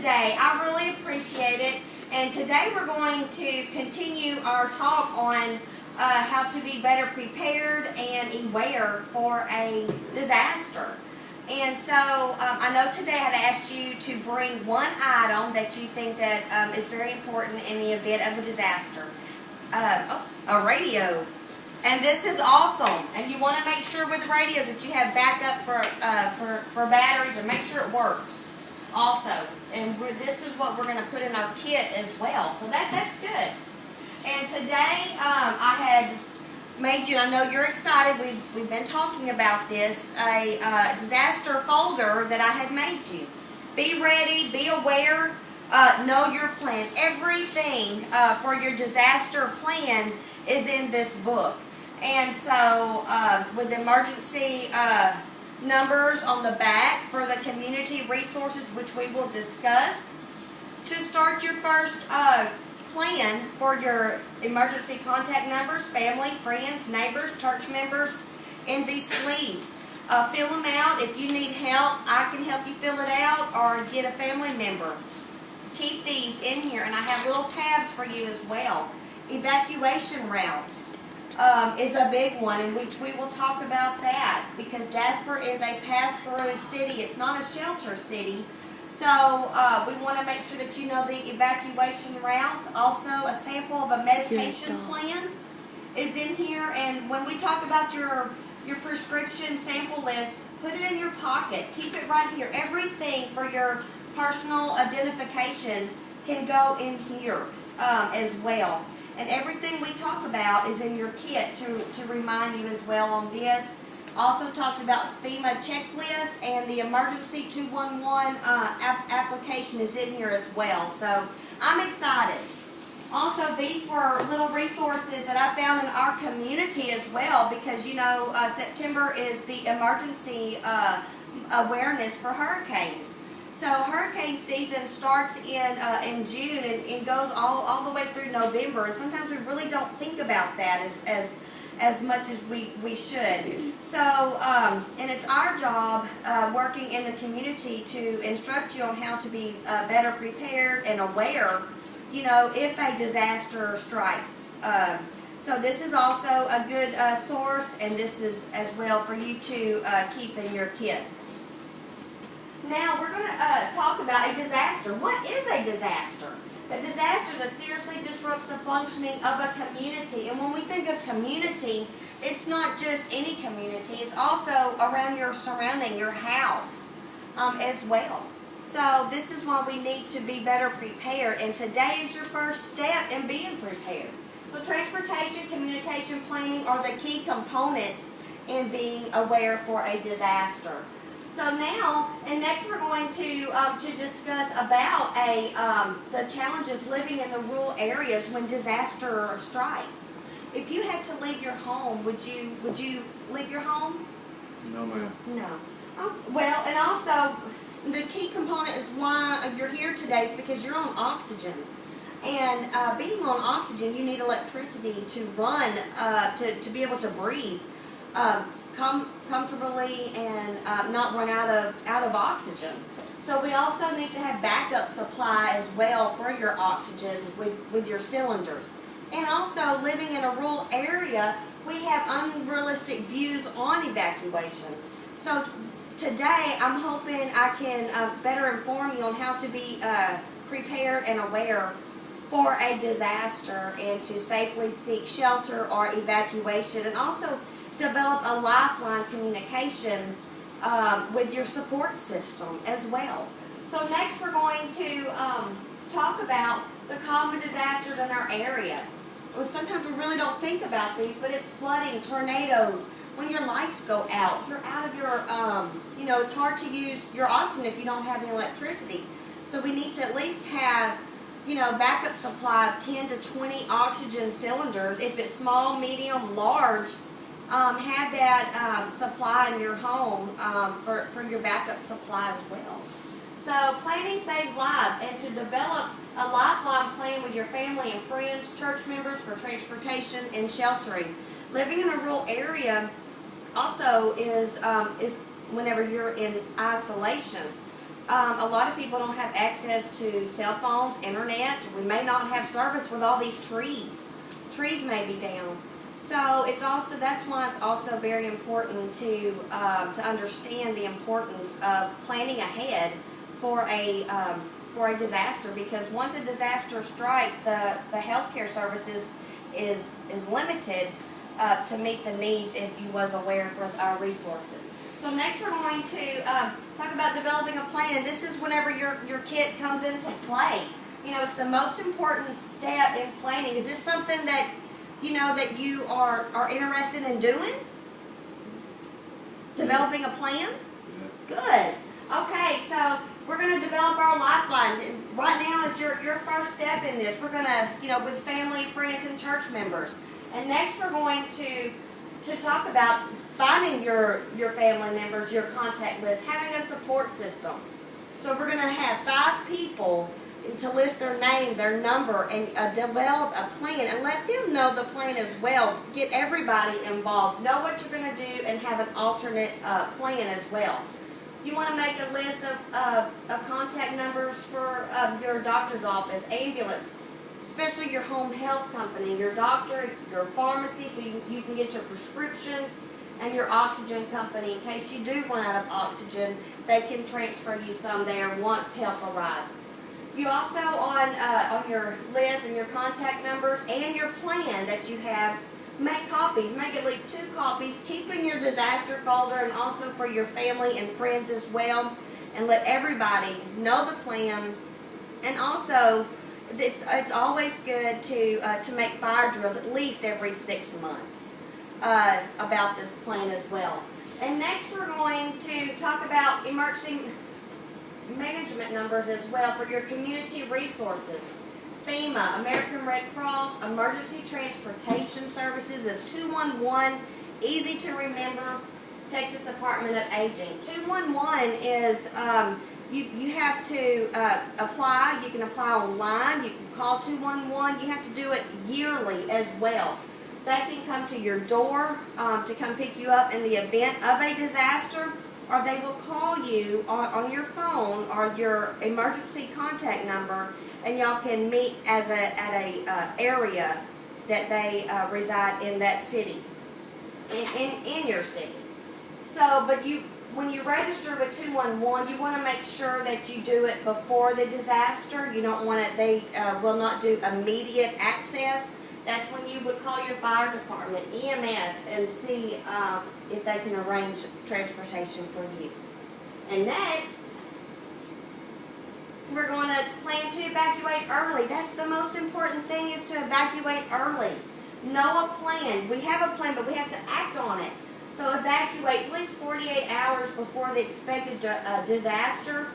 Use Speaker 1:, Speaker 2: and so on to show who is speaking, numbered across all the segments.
Speaker 1: today. I really appreciate it. And today we're going to continue our talk on how to be better prepared and aware for a disaster. And so I know today I had asked you to bring one item that you think that is very important in the event of a disaster. A radio. And this is awesome. And you want to make sure with the radios that you have backup for batteries and make sure it works also. And this is what we're going to put in our kit as well. So that's good. And today I had made you, I know you're excited, we've been talking about this, a disaster folder that I had made you. Be ready, be aware, know your plan. Everything for your disaster plan is in this book. And so with emergency numbers on the back for the community resources, which we will discuss, to start your first plan for your emergency contact numbers, family, friends, neighbors, church members, in these sleeves. Fill them out. If you need help, I can help you fill it out or get a family member. Keep these in here, and I have little tabs for you as well. Evacuation routes is a big one, in which we will talk about that, because Jasper is a pass-through city. It's not a shelter city. So we want to make sure that you know the evacuation routes. Also, a sample of a medication plan is in here. And when we talk about your prescription sample list, put it in your pocket. Keep it right here. Everything for your personal identification can go in here as well. And everything we talk about is in your kit to remind you as well on this. Also talks about FEMA checklist, and the emergency 211 application is in here as well. So I'm excited. Also, these were little resources that I found in our community as well, because you know September is the emergency awareness for hurricanes. So hurricane season starts in June and goes all the way through November, and sometimes we really don't think about that as much as we should. So, and it's our job working in the community to instruct you on how to be better prepared and aware, you know, if a disaster strikes. So this is also a good source, and this is as well for you to keep in your kit. Now we're going to talk about a disaster. What is a disaster? A disaster that seriously disrupts the functioning of a community. And when we think of community, it's not just any community. It's also around your surrounding, your house as well. So this is why we need to be better prepared. And today is your first step in being prepared. So transportation, communication, planning are the key components in being aware for a disaster. So now, and next we're going to discuss about the challenges living in the rural areas when disaster strikes. If you had to leave your home, would you leave your home?
Speaker 2: No, ma'am.
Speaker 1: No. Well, and also the key component is why you're here today is because you're on oxygen. And being on oxygen, you need electricity to run, to be able to breathe. Comfortably and not run out of oxygen. So we also need to have backup supply as well for your oxygen with your cylinders. And also, living in a rural area, we have unrealistic views on evacuation. So today I'm hoping I can better inform you on how to be prepared and aware for a disaster and to safely seek shelter or evacuation, and also develop a lifeline communication with your support system as well. So next we're going to talk about the common disasters in our area. Well, sometimes we really don't think about these, but it's flooding, tornadoes, when your lights go out, you're out of your, you know, it's hard to use your oxygen if you don't have any electricity. So we need to at least have, you know, backup supply of 10 to 20 oxygen cylinders. If it's small, medium, large, have that supply in your home for your backup supply as well. So planning saves lives, and to develop a lifeline plan with your family and friends, church members for transportation and sheltering. Living in a rural area also is whenever you're in isolation. A lot of people don't have access to cell phones, internet. We may not have service with all these trees. Trees may be down. So that's why it's also very important to understand the importance of planning ahead for a disaster, because once a disaster strikes, the healthcare services is limited to meet the needs if you was aware for our resources. So next we're going to talk about developing a plan, and this is whenever your kit comes into play. You know, it's the most important step in planning. Is this something that that you are interested in doing? Developing a plan? Good. Okay, so we're going to develop our lifeline. Right now is your first step in this. We're going to, with family, friends, and church members. And next we're going to talk about finding your family members, your contact list, having a support system. So we're going to have 5 people to list their name, their number, and develop a plan, and let them know the plan as well. Get everybody involved. Know what you're going to do and have an alternate plan as well. You want to make a list of contact numbers for your doctor's office, ambulance, especially your home health company, your doctor, your pharmacy, so you can get your prescriptions, and your oxygen company. In case you do run out of oxygen, they can transfer you some there once help arrives. You also, on your list and your contact numbers and your plan that you have, make copies. Make at least 2 copies. Keep in your disaster folder, and also for your family and friends as well. And let everybody know the plan. And also, it's always good to make fire drills at least every 6 months about this plan as well. And next we're going to talk about emergency management numbers as well for your community resources. FEMA, American Red Cross, Emergency Transportation Services of 211, easy to remember, Texas Department of Aging. 211 is, you have to apply. You can apply online. You can call 211. You have to do it yearly as well. They can come to your door to come pick you up in the event of a disaster, or they will call you on your phone or your emergency contact number, and y'all can meet at a area that they reside in that city, in your city. So, but when you register with 211, you want to make sure that you do it before the disaster. You don't want it. They will not do immediate access. That's when you would call your fire department, EMS, and see if they can arrange transportation for you. And next, we're going to plan to evacuate early. That's the most important thing, is to evacuate early. Know a plan. We have a plan, but we have to act on it. So evacuate at least 48 hours before the expected disaster.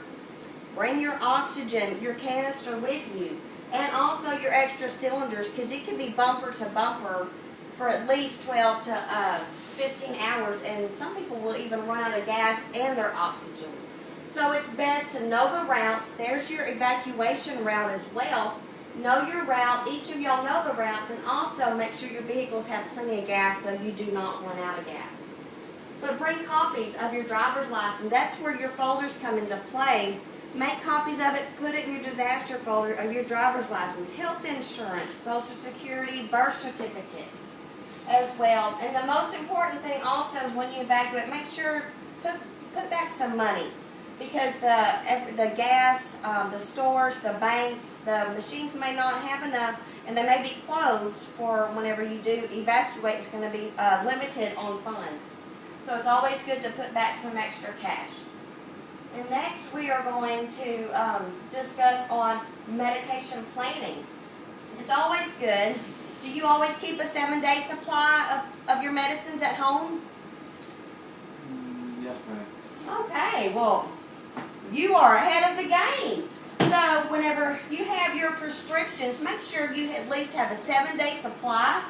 Speaker 1: Bring your oxygen, your canister with you. And also your extra cylinders, because it can be bumper to bumper for at least 12 to 15 hours, and some people will even run out of gas and their oxygen. So it's best to know the routes. There's your evacuation route as well. Know your route. Each of y'all know the routes, and also make sure your vehicles have plenty of gas so you do not run out of gas. But bring copies of your driver's license. That's where your folders come into play. Make copies of it, put it in your disaster folder of your driver's license, health insurance, Social Security, birth certificate as well. And the most important thing also is when you evacuate, make sure, put back some money, because the gas, the stores, the banks, the machines may not have enough, and they may be closed for whenever you do evacuate. It's going to be limited on funds. So it's always good to put back some extra cash. And next we are going to discuss on medication planning. It's always good. Do you always keep a 7-day supply of your medicines at home?
Speaker 2: Yes, ma'am.
Speaker 1: Okay, well, you are ahead of the game. So whenever you have your prescriptions, make sure you at least have a 7-day supply.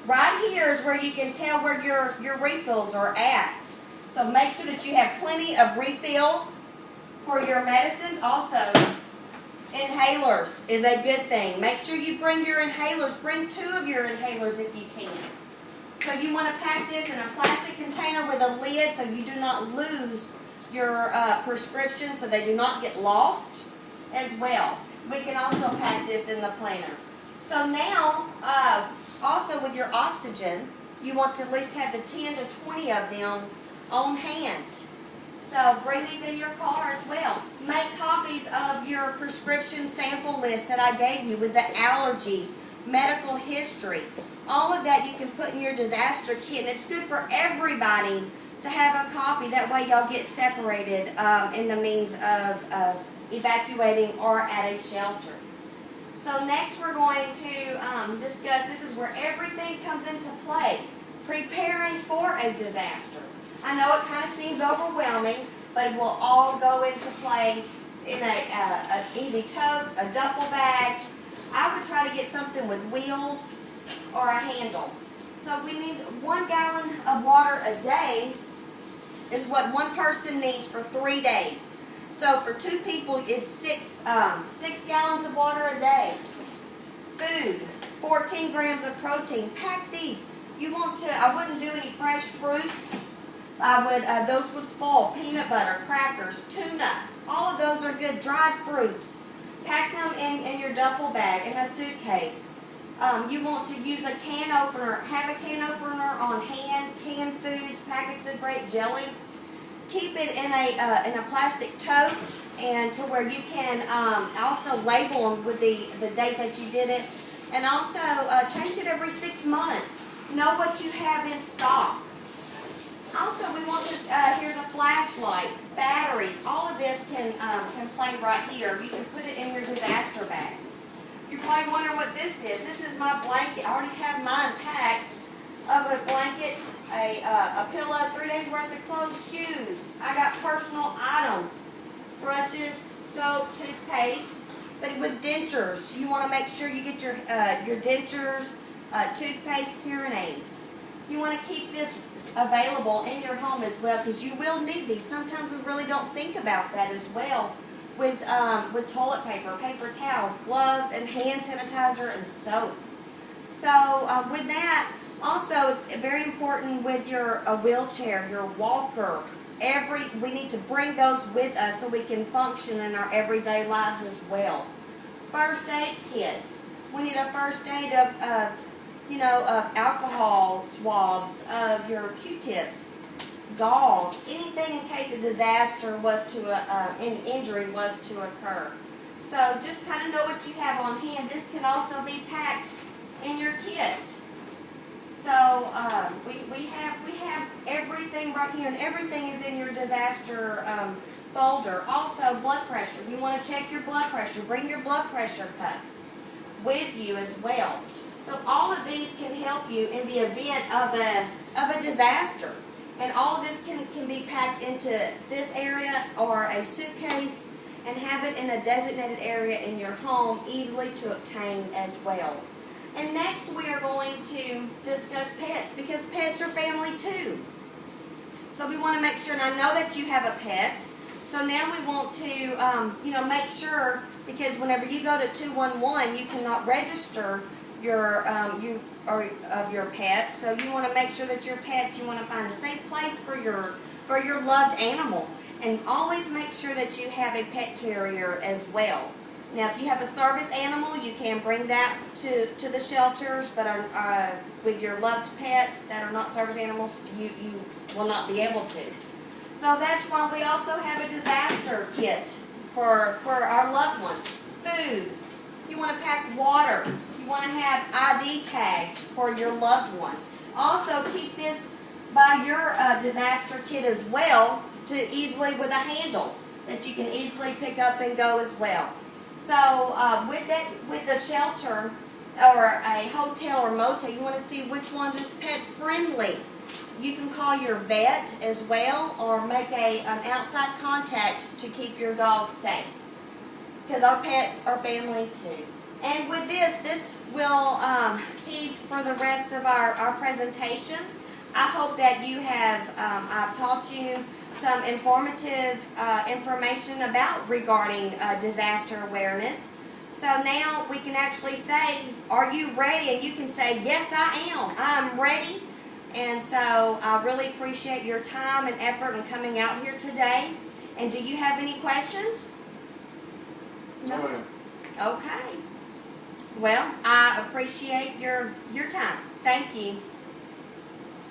Speaker 1: Right here is where you can tell where your refills are at. So make sure that you have plenty of refills for your medicines. Also, inhalers is a good thing. Make sure you bring your inhalers. Bring 2 of your inhalers if you can. So you want to pack this in a plastic container with a lid so you do not lose your prescriptions so they do not get lost as well. We can also pack this in the planner. So now, also with your oxygen, you want to at least have the 10 to 20 of them on hand. So bring these in your car as well. Make copies of your prescription sample list that I gave you with the allergies, medical history. All of that you can put in your disaster kit, and it's good for everybody to have a copy. That way y'all get separated in the means of evacuating or at a shelter. So next we're going to discuss, this is where everything comes into play, preparing for a disaster. I know it kind of seems overwhelming, but it will all go into play in an easy tote, a duffel bag. I would try to get something with wheels or a handle. So we need 1 gallon of water a day is what one person needs for 3 days. So for 2 people, it's 6 gallons of water a day. Food, 14 grams of protein. Pack these. You want to, I wouldn't do any fresh fruits. Those would spoil. Peanut butter, crackers, tuna. All of those are good. Dried fruits. Pack them in your duffel bag, in a suitcase. You want to use a can opener. Have a can opener on hand. Canned foods, packets of grape jelly. Keep it in a plastic tote, and to where you can also label them with the date that you did it, and also change it every 6 months. Know what you have in stock. Also, we want to, here's a flashlight, batteries. All of this can play right here. You can put it in your disaster bag. You're probably wondering what this is. This is my blanket. I already have mine packed of a blanket, a pillow, 3 days worth of clothes, shoes. I got personal items, brushes, soap, toothpaste. But with dentures, you want to make sure you get your dentures, toothpaste, hearing aids. You want to keep this available in your home as well, because you will need these. Sometimes we really don't think about that as well. With toilet paper, paper towels, gloves, and hand sanitizer and soap. So with that, also it's very important with your wheelchair, your walker. We need to bring those with us so we can function in our everyday lives as well. First aid kit. We need a first aid of alcohol swabs, of your Q-tips, gauze, anything in case a disaster was to, an injury was to occur. So just kind of know what you have on hand. This can also be packed in your kit. So we have everything right here, and everything is in your disaster folder. Also, blood pressure. You want to check your blood pressure. Bring your blood pressure cup with you as well. So all of these can help you in the event of a disaster. And all of this can be packed into this area or a suitcase and have it in a designated area in your home, easily to obtain as well. And next we are going to discuss pets, because pets are family too. So we want to make sure, and I know that you have a pet, so now we want to make sure, because whenever you go to 211, you cannot register of your pet. So you want to make sure that your pets, you want to find a safe place for your loved animal, and always make sure that you have a pet carrier as well. Now, if you have a service animal, you can bring that to the shelters, but with your loved pets that are not service animals, you will not be able to. So that's why we also have a disaster kit for our loved ones. Food. You want to pack water. You want to have ID tags for your loved one. Also, keep this by your disaster kit as well, to easily with a handle that you can easily pick up and go as well. So with the shelter or a hotel or motel, you want to see which one is pet friendly. You can call your vet as well, or make an outside contact to keep your dog safe, because our pets are family too. And with this will be for the rest of our presentation. I hope that you have, I've taught you some informative information regarding disaster awareness. So now we can actually say, are you ready? And you can say, yes, I am. I'm ready. And so I really appreciate your time and effort in coming out here today. And do you have any questions? No? Okay. Well, I appreciate your time. Thank you.